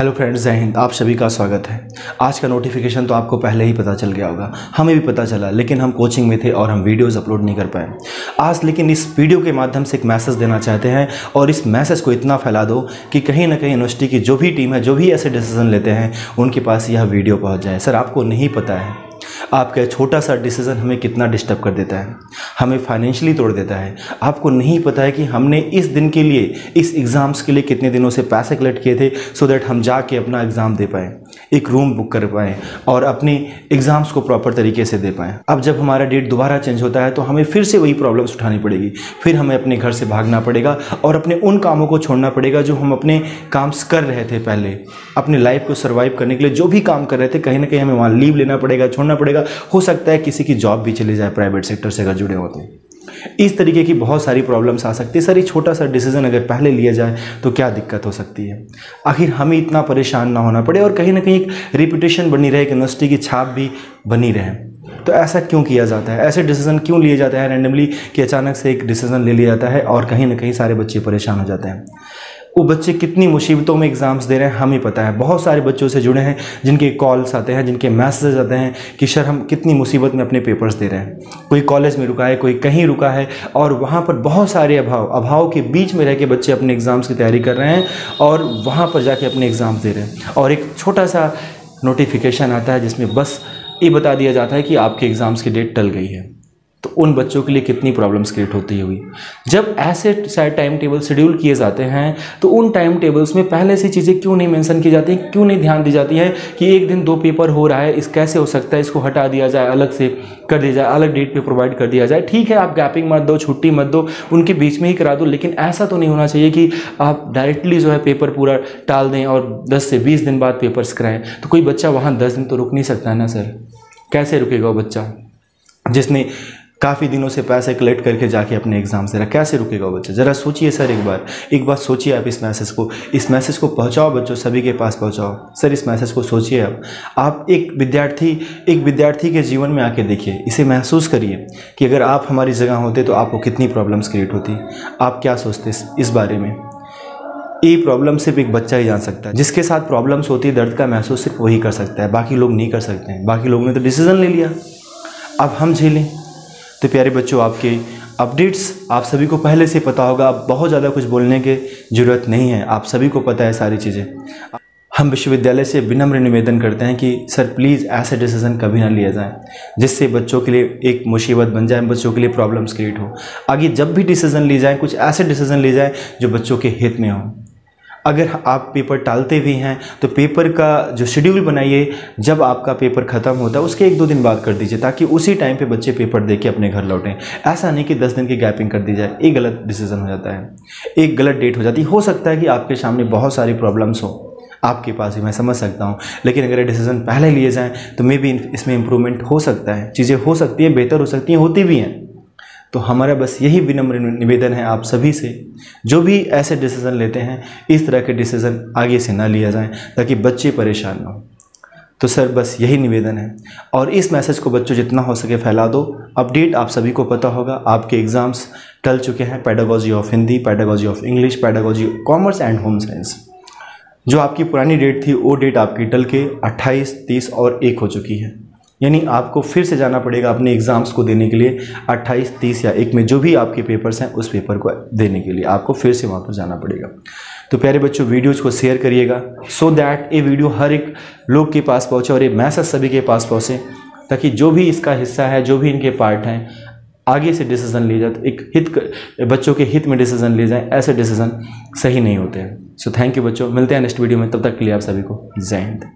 Hello friends, जय हिंद। आप सभी का स्वागत है। आज का नोटिफिकेशन तो आपको पहले ही पता चल गया होगा, हमें भी पता चला, लेकिन हम कोचिंग में थे और हम वीडियोस अपलोड नहीं कर पाए आज। लेकिन इस वीडियो के माध्यम से एक मैसेज देना चाहते हैं और इस मैसेज को इतना फैला दो कि कहीं ना कहीं यूनिवर्सिटी की जो भी टीम है, जो भी ऐसे डिसीजन लेते हैं, उनके पास यह वीडियो पहुँच जाए। सर, आपको नहीं पता है आपका छोटा सा डिसीज़न हमें कितना डिस्टर्ब कर देता है, हमें फाइनेंशियली तोड़ देता है। आपको नहीं पता है कि हमने इस दिन के लिए, इस एग्ज़ाम्स के लिए कितने दिनों से पैसे कलेक्ट किए थे सो दैट हम जाके अपना एग्ज़ाम दे पाएँ, एक रूम बुक कर पाएँ और अपनी एग्ज़ाम्स को प्रॉपर तरीके से दे पाएँ। अब जब हमारा डेट दोबारा चेंज होता है तो हमें फिर से वही प्रॉब्लम्स उठानी पड़ेगी, फिर हमें अपने घर से भागना पड़ेगा और अपने उन कामों को छोड़ना पड़ेगा जो हम अपने काम कर रहे थे पहले। अपनी लाइफ को सर्वाइव करने के लिए जो भी काम कर रहे थे, कहीं ना कहीं हमें वहाँ लीव लेना पड़ेगा, छोड़ना पड़ेगा। हो सकता है किसी की जॉब भी चली जाए, प्राइवेट सेक्टर से अगर जुड़े होते हैं। इस तरीके की बहुत सारी प्रॉब्लम्स आ सकती है। सर, ये छोटा सा डिसीजन अगर पहले लिया जाए तो क्या दिक्कत हो सकती है? आखिर हमें इतना परेशान ना होना पड़े और कहीं ना कहीं एक रेपुटेशन बनी रहे, यूनिवर्सिटी की छाप भी बनी रहे। तो ऐसा क्यों किया जाता है? ऐसे डिसीजन क्यों लिए जाते हैं रैंडमली कि अचानक से एक डिसीजन ले लिया जाता है और कहीं ना कहीं सारे बच्चे परेशान हो जाते हैं? वो बच्चे कितनी मुसीबतों में एग्ज़ाम्स दे रहे हैं हमें पता है। बहुत सारे बच्चों से जुड़े हैं जिनके कॉल्स आते हैं, जिनके मैसेज आते हैं कि सर हम कितनी मुसीबत में अपने पेपर्स दे रहे हैं। कोई कॉलेज में रुका है, कोई कहीं रुका है और वहाँ पर बहुत सारे अभाव के बीच में रह के बच्चे अपने एग्ज़ाम्स की तैयारी कर रहे हैं और वहाँ पर जाके अपने एग्ज़ाम्स दे रहे हैं। और एक छोटा सा नोटिफिकेशन आता है जिसमें बस ये बता दिया जाता है कि आपके एग्ज़ाम्स की डेट टल गई है। तो उन बच्चों के लिए कितनी प्रॉब्लम्स क्रिएट होती होगी। जब ऐसे सारे टाइम टेबल शेड्यूल किए जाते हैं तो उन टाइम टेबल्स में पहले से चीज़ें क्यों नहीं मेंशन की जाती हैं, क्यों नहीं ध्यान दी जाती है कि एक दिन 2 पेपर हो रहा है, इस कैसे हो सकता है, इसको हटा दिया जाए, अलग से कर दिया जाए, अलग डेट पे प्रोवाइड कर दिया जाए। ठीक है, आप गैपिंग मत दो, छुट्टी मत दो, उनके बीच में ही करा दो, लेकिन ऐसा तो नहीं होना चाहिए कि आप डायरेक्टली जो है पेपर पूरा टाल दें और 10 से 20 दिन बाद पेपर्स कराएं। तो कोई बच्चा वहाँ 10 दिन तो रुक नहीं सकता है ना सर। कैसे रुकेगा वो बच्चा जिसने काफ़ी दिनों से पैसे कलेक्ट करके जाके अपने एग्ज़ाम्स दे रहा? कैसे रुकेगा वो बच्चा? ज़रा सोचिए सर, एक बार सोचिए आप इस मैसेज को पहुंचाओ, बच्चों सभी के पास पहुंचाओ। सर, इस मैसेज को सोचिए। आप एक विद्यार्थी के जीवन में आके देखिए, इसे महसूस करिए कि अगर आप हमारी जगह होते तो आपको कितनी प्रॉब्लम्स क्रिएट होती। आप क्या सोचते इस बारे में? ये प्रॉब्लम सिर्फ एक बच्चा ही जान सकता है। जिसके साथ प्रॉब्लम्स होती है, दर्द का महसूस सिर्फ वही कर सकता है, बाकी लोग नहीं कर सकते हैं। बाकी लोगों ने तो डिसीजन ले लिया, अब हम झेलें। तो प्यारे बच्चों, आपके अपडेट्स आप सभी को पहले से पता होगा, अब बहुत ज़्यादा कुछ बोलने की ज़रूरत नहीं है, आप सभी को पता है सारी चीज़ें। हम विश्वविद्यालय से विनम्र निवेदन करते हैं कि सर प्लीज़ ऐसे डिसीजन कभी ना लिया जाए जिससे बच्चों के लिए एक मुसीबत बन जाए, बच्चों के लिए प्रॉब्लम्स क्रिएट हो। आगे जब भी डिसीजन ली जाए, कुछ ऐसे डिसीजन ली जाए जो बच्चों के हित में हो। अगर आप पेपर टालते भी हैं तो पेपर का जो शेड्यूल बनाइए, जब आपका पेपर ख़त्म होता है उसके 1-2 दिन बाद कर दीजिए, ताकि उसी टाइम पे बच्चे पेपर दे के अपने घर लौटें। ऐसा नहीं कि 10 दिन की गैपिंग कर दी जाए, एक गलत डिसीजन हो जाता है, एक गलत डेट हो जाती है। हो सकता है कि आपके सामने बहुत सारी प्रॉब्लम्स हो, आपके पास भी, मैं समझ सकता हूँ, लेकिन अगर ये डिसीजन पहले लिए जाएँ तो मे बी इसमें इम्प्रूवमेंट हो सकता है, चीज़ें हो सकती हैं, बेहतर हो सकती हैं, होती भी हैं। तो हमारा बस यही विनम्र निवेदन है आप सभी से, जो भी ऐसे डिसीज़न लेते हैं, इस तरह के डिसीज़न आगे से ना लिया जाए ताकि बच्चे परेशान ना हो। तो सर बस यही निवेदन है और इस मैसेज को बच्चों जितना हो सके फैला दो। अपडेट आप सभी को पता होगा, आपके एग्ज़ाम्स टल चुके हैं। Pedagogy of Hindi, pedagogy of English, pedagogy commerce and home science. जो आपकी पुरानी डेट थी वो डेट आपकी टल के 28, 30 और 1 हो चुकी है। यानी आपको फिर से जाना पड़ेगा अपने एग्ज़ाम्स को देने के लिए 28, 30 या 1 में जो भी आपके पेपर्स हैं, उस पेपर को देने के लिए आपको फिर से वहाँ पर जाना पड़ेगा। तो प्यारे बच्चों, वीडियोज़ को शेयर करिएगा सो दैट ये वीडियो हर एक लोग के पास पहुँचे और ये मैसेज सभी के पास पहुँचे, ताकि जो भी इसका हिस्सा है, जो भी इनके पार्ट हैं, आगे से डिसीजन लिए जाए तो एक बच्चों के हित में डिसीजन लिए जाए। ऐसे डिसीजन सही नहीं होते हैं। सो थैंक यू बच्चों, मिलते हैं नेक्स्ट वीडियो में, तब तक के लिए आप सभी को जय हिंद।